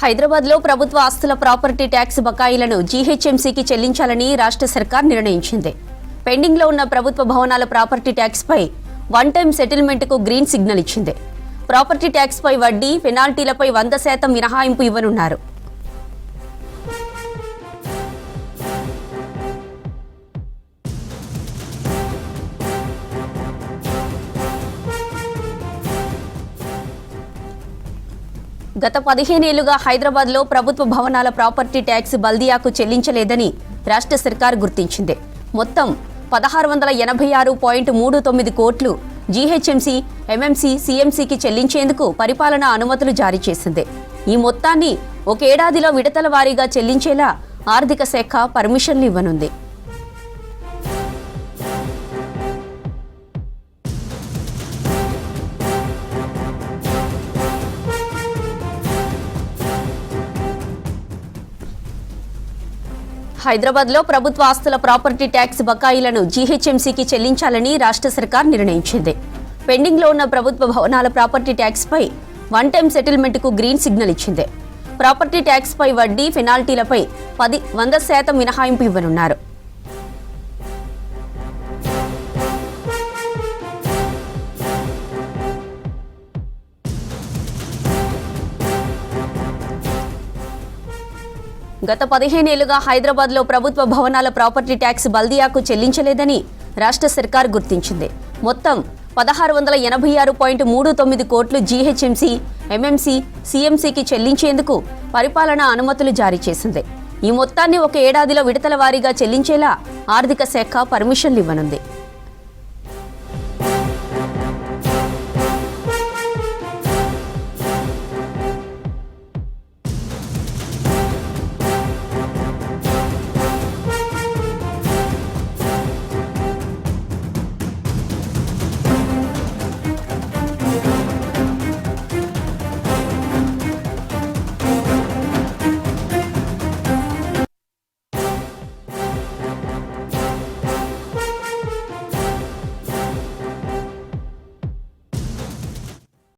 హైదరాబాద్లో ప్రభుత్వ ఆస్తుల ప్రాపర్టీ ట్యాక్స్ బకాయిలను జీహెచ్ఎంసీకి చెల్లించాలని రాష్ట్ర సర్కార్ నిర్ణయించింది. పెండింగ్లో ఉన్న ప్రభుత్వ భవనాల ప్రాపర్టీ ట్యాక్స్పై వన్ టైం సెటిల్మెంట్కు గ్రీన్ సిగ్నల్ ఇచ్చింది. ప్రాపర్టీ ట్యాక్స్పై వడ్డీ, పెనాల్టీలపై 100% మినహాయింపు ఇవ్వనున్నారు. గత 15 ఏళ్లుగా హైదరాబాద్లో ప్రభుత్వ భవనాల ప్రాపర్టీ ట్యాక్స్ బల్దియాకు చెల్లించలేదని రాష్ట్ర సర్కార్ గుర్తించింది. మొత్తం 1686.39 కోట్లు జీహెచ్ఎంసీ, ఎంఎంసీ, సీఎంసీకి చెల్లించేందుకు పరిపాలనా అనుమతులు జారీ చేసింది. ఈ మొత్తాన్ని ఒక ఏడాదిలో విడతల వారీగా చెల్లించేలా ఆర్థిక శాఖ పర్మిషన్లు ఇవ్వనుంది. హైదరాబాద్లో ప్రభుత్వ ఆస్తుల ప్రాపర్టీ ట్యాక్స్ బకాయిలను జీహెచ్ఎంసీకి చెల్లించాలని రాష్ట్ర సర్కార్ నిర్ణయించింది. పెండింగ్లో ఉన్న ప్రభుత్వ భవనాల ప్రాపర్టీ ట్యాక్స్పై వన్ టైం సెటిల్మెంట్కు గ్రీన్ సిగ్నల్ ఇచ్చింది. ప్రాపర్టీ ట్యాక్స్పై వడ్డీ, పెనాల్టీలపై 100% మినహాయింపు ఇవ్వనున్నారు. గత 15 ఏళ్లుగా హైదరాబాద్లో ప్రభుత్వ భవనాల ప్రాపర్టీ ట్యాక్స్ బల్దియాకు చెల్లించలేదని రాష్ట్ర సర్కార్ గుర్తించింది. మొత్తం 1686.39 కోట్లు జీహెచ్ఎంసీ, ఎంఎంసీ, సీఎంసీకి చెల్లించేందుకు పరిపాలనా అనుమతులు జారీ చేసింది. ఈ మొత్తాన్ని ఒక ఏడాదిలో విడతల వారీగా చెల్లించేలా ఆర్థిక శాఖ పర్మిషన్లు ఇవ్వనుంది.